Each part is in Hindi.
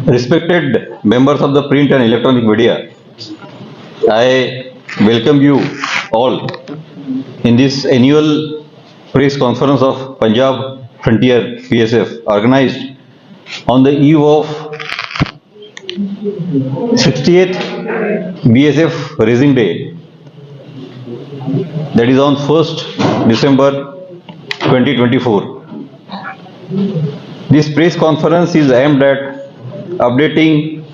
Respected members of the print and electronic media, I welcome you all in this annual press conference of Punjab Frontier BSF organized on the eve of 60th BSF Raising Day, that is on 1st December 2024. This press conference is aimed at updating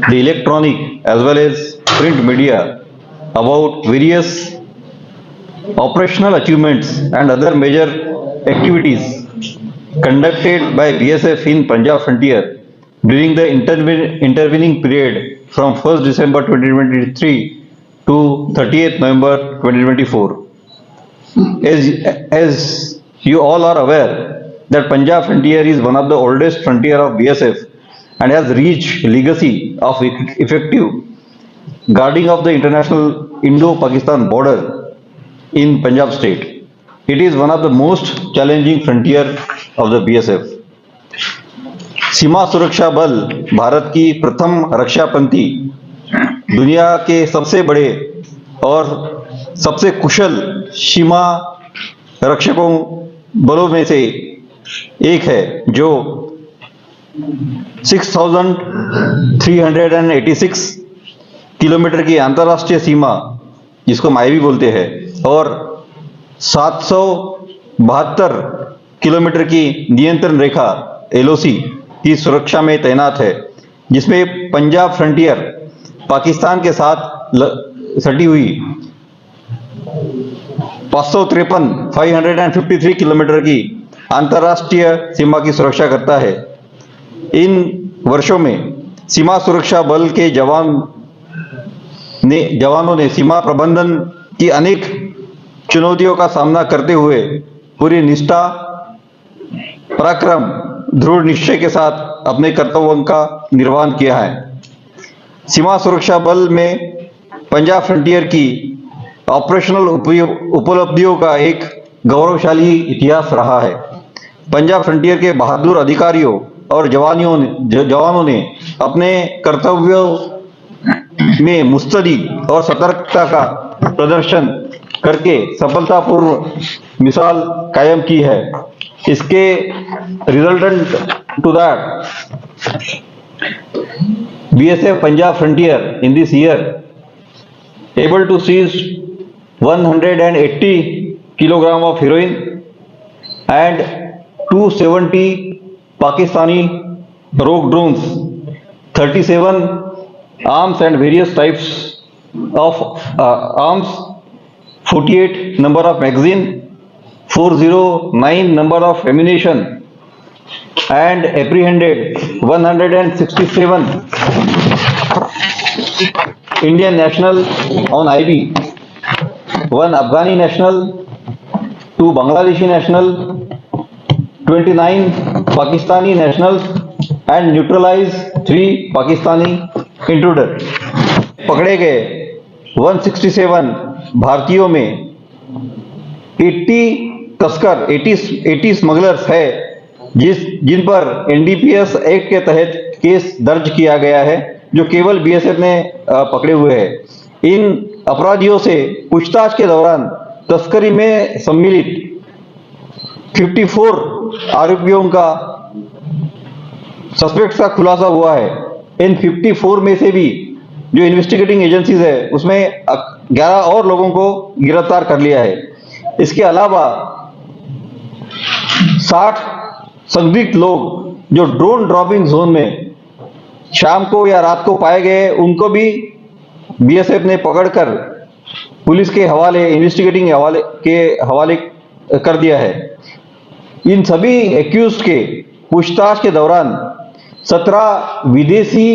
the electronic as well as print media about various operational achievements and other major activities conducted by BSF in Punjab Frontier during the intervening period from 1st December 2023 to 30th November 2024. As you all are aware that Punjab Frontier is one of the oldest frontier of BSF and has rich legacy of effective guarding of the international Indo-Pakistan border in Punjab state. It is one of the most challenging frontier of the BSF. सीमा सुरक्षा बल भारत की प्रथम रक्षापंथी, दुनिया के सबसे बड़े और सबसे कुशल सीमा रक्षकों बलों में से एक है, जो 6,386 किलोमीटर की अंतर्राष्ट्रीय सीमा, जिसको माईवी बोलते हैं, और 772 किलोमीटर की नियंत्रण रेखा एलओसी की सुरक्षा में तैनात है, जिसमें पंजाब फ्रंटियर पाकिस्तान के साथ सटी हुई 553 किलोमीटर की अंतर्राष्ट्रीय सीमा की सुरक्षा करता है। इन वर्षों में सीमा सुरक्षा बल के जवानों ने सीमा प्रबंधन की अनेक चुनौतियों का सामना करते हुए पूरी निष्ठा, पराक्रम, दृढ़ निश्चय के साथ अपने कर्तव्यों का निर्वहन किया है। सीमा सुरक्षा बल में पंजाब फ्रंटियर की ऑपरेशनल उपलब्धियों का एक गौरवशाली इतिहास रहा है। पंजाब फ्रंटियर के बहादुर अधिकारियों और जवानों ने अपने कर्तव्यों में मुस्तैदी और सतर्कता का प्रदर्शन करके सफलतापूर्व मिसाल कायम की है। इसके resultant to that BSF Punjab Frontier in this year able to seize 180 kilogram of heroin and 270 Pakistani rogue drones, 37 arms and various types of arms, 48 number of magazine, 409 number of ammunition, and apprehended 167 Indian national on IB, one Afghani national, two Bangladeshi national, 29 Pakistani nationals, and neutralize 3 Pakistani intruder. पकड़े गए 167 भारतीयों में 80 स्मगलर्स है, जिन पर NDPS एक्ट के तहत केस दर्ज किया गया है, जो केवल BSF ने पकड़े हुए हैं। इन अपराधियों से पूछताछ के दौरान तस्करी में सम्मिलित 54 आरोपियों का सस्पेक्ट्स का खुलासा हुआ है। इन 54 में से भी जो इन्वेस्टिगेटिंग एजेंसीज है, उसमें 11 और लोगों को गिरफ्तार कर लिया है। इसके अलावा 60 संदिग्ध लोग जो ड्रोन ड्रॉपिंग जोन में शाम को या रात को पाए गए, उनको भी BSF ने पकड़कर पुलिस के हवाले, इन्वेस्टिगेटिंग के हवाले कर दिया है। इन सभी एक्यूज के पूछताछ के दौरान 17 विदेशी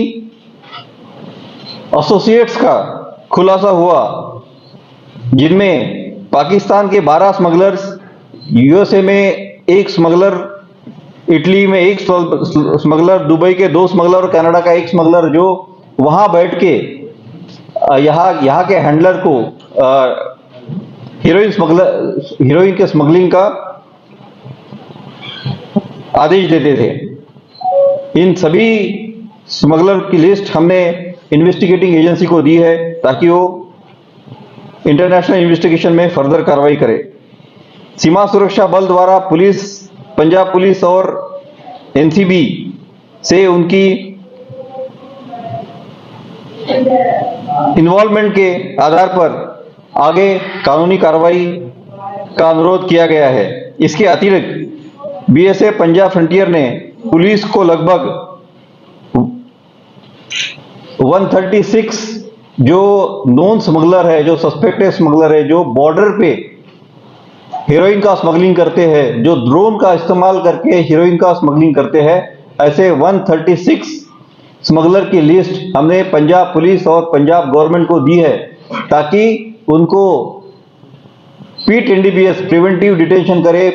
एसोसिएट्स का खुलासा हुआ, जिनमें पाकिस्तान के 12 स्मगलर्स, USA में 1 स्मगलर, इटली में 1 स्मगलर, दुबई के 2 स्मगलर और कनाडा का 1 स्मगलर, जो वहां बैठ के यहाँ के हैंडलर को हीरोइन के स्मगलिंग का आदेश देते थे। इन सभी स्मगलर की लिस्ट हमने इन्वेस्टिगेटिंग एजेंसी को दी है ताकि वो इंटरनेशनल इन्वेस्टिगेशन में फर्दर कार्रवाई करे। सीमा सुरक्षा बल द्वारा पुलिस, पंजाब पुलिस और एनसीबी से उनकी इन्वॉल्वमेंट के आधार पर आगे कानूनी कार्रवाई का अनुरोध किया गया है। इसके अतिरिक्त बीएसएफ पंजाब फ्रंटियर ने पुलिस को लगभग 136 जो नॉन स्मगलर है, जो सस्पेक्टेड स्मगलर है, जो बॉर्डर पे हेरोइन का स्मगलिंग करते हैं, जो ड्रोन का इस्तेमाल करके हेरोइन का स्मगलिंग करते हैं, ऐसे 136 स्मगलर की लिस्ट हमने पंजाब पुलिस और पंजाब गवर्नमेंट को दी है ताकि उनको पीट एनडीपीएस प्रिवेंटिव डिटेंशन करे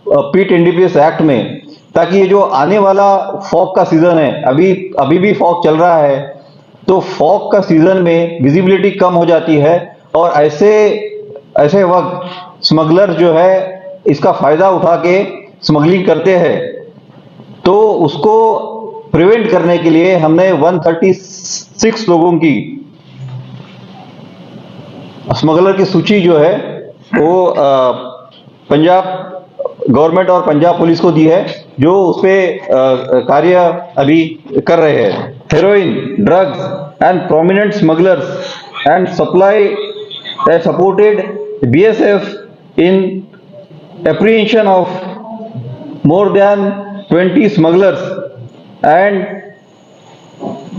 पीट एनडीपीएस एक्ट में, ताकि ये जो आने वाला फॉग का सीजन है, अभी भी फॉग चल रहा है, तो फॉग का सीजन में विजिबिलिटी कम हो जाती है और ऐसे वक्त स्मगलर जो है इसका फायदा उठा के स्मगलिंग करते हैं। तो उसको प्रिवेंट करने के लिए हमने 136 लोगों की स्मगलर की सूची जो है वो पंजाब गवर्नमेंट और पंजाब पुलिस को दी है, जो उस पे कार्य अभी कर रहे हैं। Heroin, drugs and prominent smugglers and supply supported BSF in apprehension of more than 20 smugglers and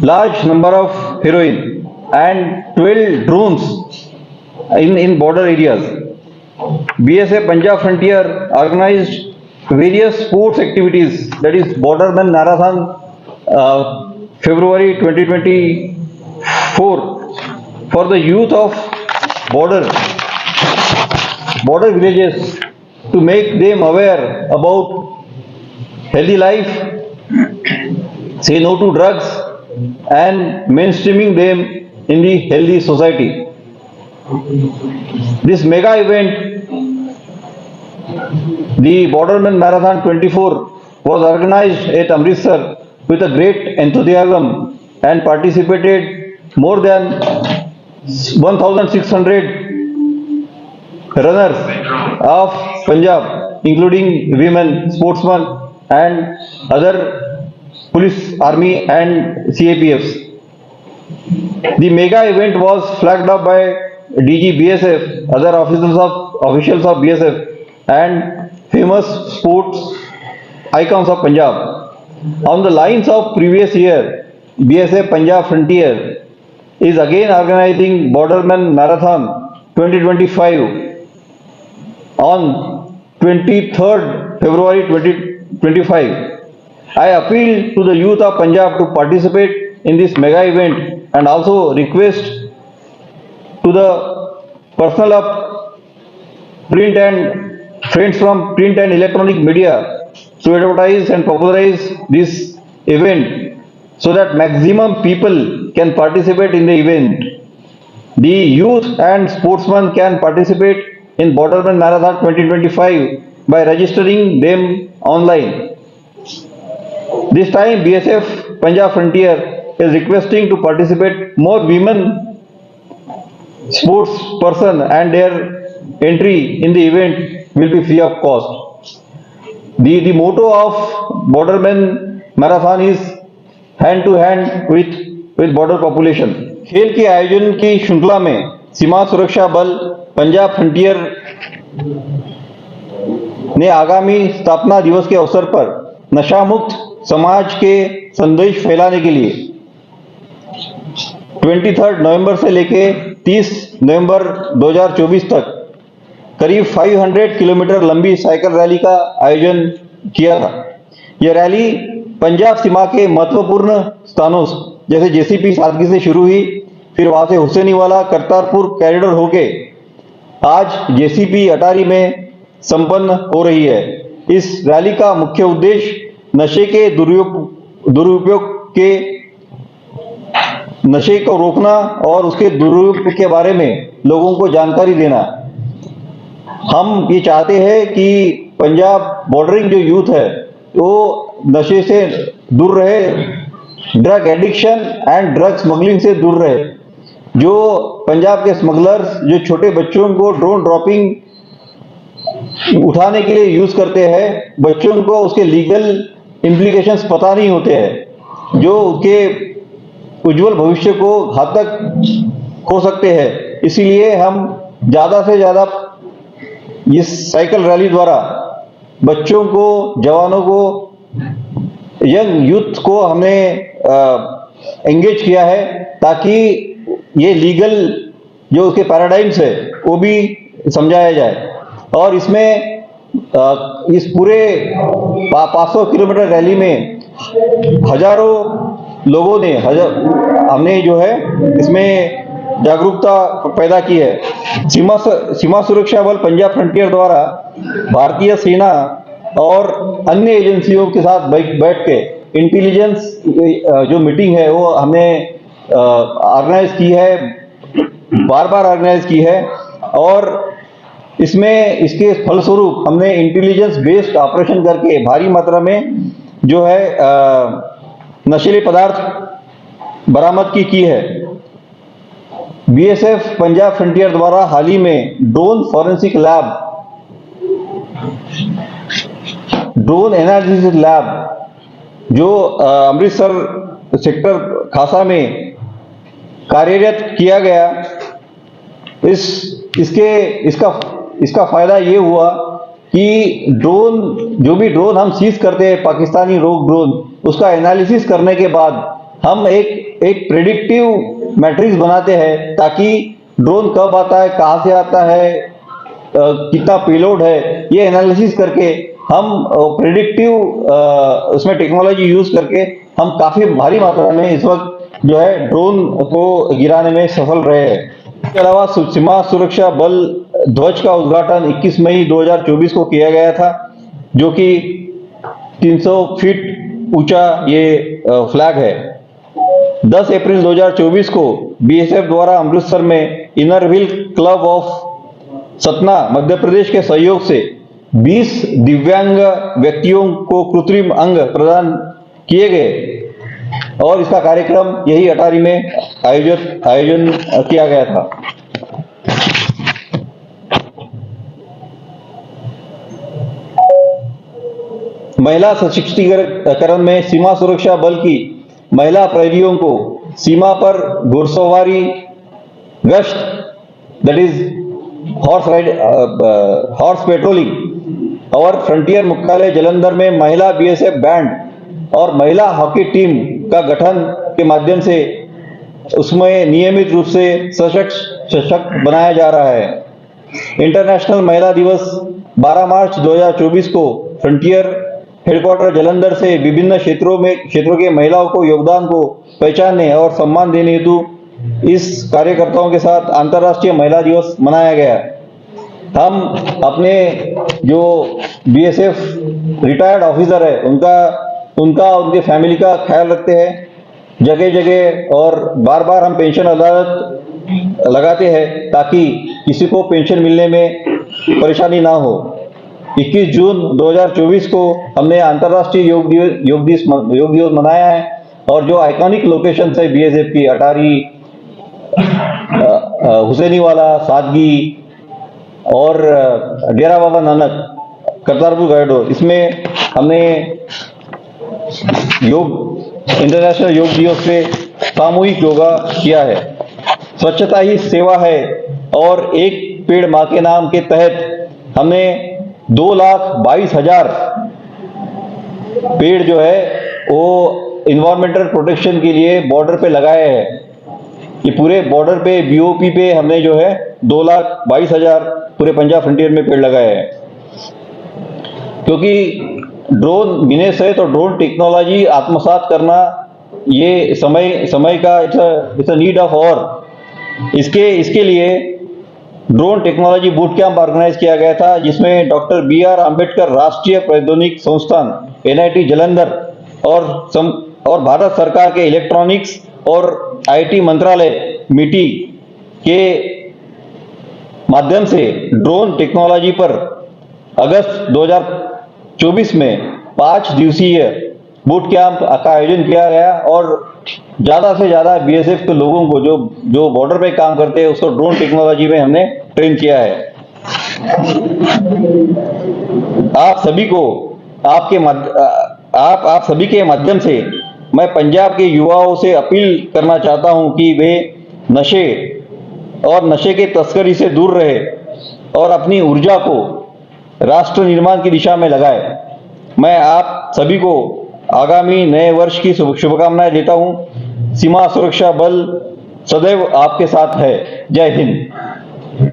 large number of heroin and 12 drones in border areas. BSF Punjab Frontier organized various sports activities, that is Borderman Marathon, February 2024 for the youth of border villages to make them aware about healthy life, say no to drugs, and mainstreaming them in the healthy society. This mega event, the Borderman Marathon 24, was organized at Amritsar with a great enthusiasm and participated more than 1,600 runners of Punjab, including women, sportsmen and other police, army and CAPFs. The mega event was flagged up by DG BSF, other officials of BSF and famous sports icons of Punjab. On the lines of previous year, BSF Punjab Frontier is again organizing Borderman Marathon 2025 on 23rd February 2025. I appeal to the youth of Punjab to participate in this mega event and also request to the personnel of print and friends from print and electronic media to advertise and popularize this event so that maximum people can participate in the event. The youth and sportsmen can participate in Borderman Marathon 2025 by registering them online. This time BSF Punjab Frontier is requesting to participate more women sports person and their entry in the event will be free of cost. The motto of Borderman Marathon is hand to hand with border population. खेल के आयोजन की श्रृंखला में सीमा सुरक्षा बल पंजाब फ्रंटियर ने आगामी स्थापना दिवस के अवसर पर नशा मुक्त समाज के संदेश फैलाने के लिए 23 नवंबर से लेके 30 नवंबर 2024 तक करीब 500 किलोमीटर लंबी साइकिल रैली का आयोजन किया था। यह रैली पंजाब सीमा के महत्वपूर्ण स्थानों जैसे जेसीपी सादगी से शुरू हुई, फिर वहां से हुसैनीवाला करतारपुर कॉरिडोर होके आज जेसीपी अटारी में संपन्न हो रही है। इस रैली का मुख्य उद्देश्य नशे के दुरुपयोग के नशे को रोकना और उसके दुरुपयोग के बारे में लोगों को जानकारी देना। हम ये चाहते हैं कि पंजाब बॉर्डरिंग जो यूथ है वो नशे से दूर रहे, drug addiction and drug smuggling से दूर रहे। जो पंजाब के स्मगलर्स जो छोटे बच्चों को ड्रोन ड्रॉपिंग उठाने के लिए यूज करते हैं, बच्चों को उसके लीगल इम्प्लीकेशंस पता नहीं होते हैं, जो उनके उज्जवल भविष्य को घातक हो सकते हैं। इसीलिए हम ज्यादा से ज्यादा इस साइकिल रैली द्वारा बच्चों को, जवानों को, यंग यूथ को हमने एंगेज किया है, ताकि ये लीगल जो उसके पैराडाइम्स है वो भी समझाया जाए। और इसमें इस पूरे 500 किलोमीटर रैली में हजारों लोगों ने हमने जो है इसमें जागरूकता पैदा की है। सीमा सुरक्षा बल पंजाब फ्रंटियर द्वारा भारतीय सेना और अन्य एजेंसियों के साथ बैठ के इंटेलिजेंस जो मीटिंग है वो हमने ऑर्गेनाइज की है, बार बार ऑर्गेनाइज की है। और इसमें इसके फलस्वरूप हमने इंटेलिजेंस बेस्ड ऑपरेशन करके भारी मात्रा में जो है नशीले पदार्थ बरामद की है। बीएसएफ पंजाब फ्रंटियर द्वारा हाल ही में drone forensic lab, drone analysis lab जो अमृतसर सेक्टर खासा में कार्यरत किया गया, इसका फायदा ये हुआ कि ड्रोन, जो भी ड्रोन हम सीज करते हैं पाकिस्तानी रोग ड्रोन, उसका एनालिसिस करने के बाद हम एक प्रेडिक्टिव मैट्रिक्स बनाते हैं, ताकि ड्रोन कब आता है, कहां से आता है, कितना पेलोड है, ये एनालिसिस करके हम प्रेडिक्टिव उसमें टेक्नोलॉजी यूज करके हम काफी भारी मात्रा में इस वक्त जो है ड्रोन को गिराने में सफल रहे हैं। इसके अलावा सीमा सुरक्षा बल ध्वज का उद्घाटन 21 मई 2024 को किया गया था, जो कि 300 फीट ऊंचा ये फ्लैग है। 10 अप्रैल 2024 को बीएसएफ द्वारा अमृतसर में Inner Wheel Club of Satna Madhya Pradesh के सहयोग से 20 दिव्यांग व्यक्तियों को कृत्रिम अंग प्रदान किए गए और इसका कार्यक्रम यही अटारी में आयोजन किया गया था। महिला सशक्तिकरण में सीमा सुरक्षा बल की महिला प्रहरियों को सीमा पर घुड़सवारी गश्त, दैट इज हॉर्स पेट्रोलिंग और फ्रंटियर मुख्यालय जलंधर में महिला बीएसएफ बैंड और महिला हॉकी टीम का गठन के माध्यम से उसमें नियमित रूप से सशक्त बनाया जा रहा है। इंटरनेशनल महिला दिवस 12 मार्च 2024 को फ्रंटियर हेडक्वार्टर जलंधर से विभिन्न क्षेत्रों के महिलाओं को योगदान को पहचानने और सम्मान देने हेतु इस कार्यकर्ताओं के साथ अंतर्राष्ट्रीय महिला दिवस मनाया गया। हम अपने जो बीएसएफ रिटायर्ड ऑफिसर है उनके फैमिली का ख्याल रखते हैं जगह जगह, और बार बार हम पेंशन अदालत लगाते हैं ताकि किसी को पेंशन मिलने में परेशानी ना हो। 21 जून 2024 को हमने अंतर्राष्ट्रीय योग दिवस मनाया है, और जो आइकॉनिक लोकेशन है बीएसएफ की, अटारी, हुसैनीवाला, सादगी और डेरा बाबा नानक, करतारपुर कॉरिडोर, इसमें हमने इंटरनेशनल योग दिवस पे सामूहिक योगा किया है। स्वच्छता ही सेवा है और एक पेड़ मां के नाम के तहत हमने 2,22,000 पेड़ जो है वो इन्वायरमेंटल प्रोटेक्शन के लिए बॉर्डर पे लगाए हैं। ये पूरे बॉर्डर पे बीओपी पे हमने जो है 2,22,000 पूरे पंजाब फ्रंटियर में पेड़ लगाए हैं। क्योंकि ड्रोन बिजनेस है तो ड्रोन टेक्नोलॉजी आत्मसात करना ये समय का इट्स अ नीड ऑफ और इसके लिए drone technology boot camp organize किया गया था, जिसमें डॉक्टर BR आंबेडकर राष्ट्रीय प्रौद्योगिकी संस्थान NIT जलंधर और भारत सरकार के इलेक्ट्रॉनिक्स और IT मंत्रालय MITI के माध्यम से ड्रोन टेक्नोलॉजी पर अगस्त 2024 में 5 दिवसीय बूट कैंप का आयोजन किया गया और ज़्यादा से ज़्यादा बीएसएफ के लोगों को जो जो बॉर्डर पे काम करते हैं उसको ड्रोन टेक्नोलॉजी में हमने ट्रेन किया है। आप सभी को आप सभी के माध्यम से मैं पंजाब के युवाओं से अपील करना चाहता हूं कि वे नशे और नशे के तस्करी से दूर रहे और अपनी ऊर्जा को राष्ट्र निर्माण की दिशा में लगाए। मैं आप सभी को आगामी नए वर्ष की शुभकामनाएं देता हूं। सीमा सुरक्षा बल सदैव आपके साथ है। जय हिंद।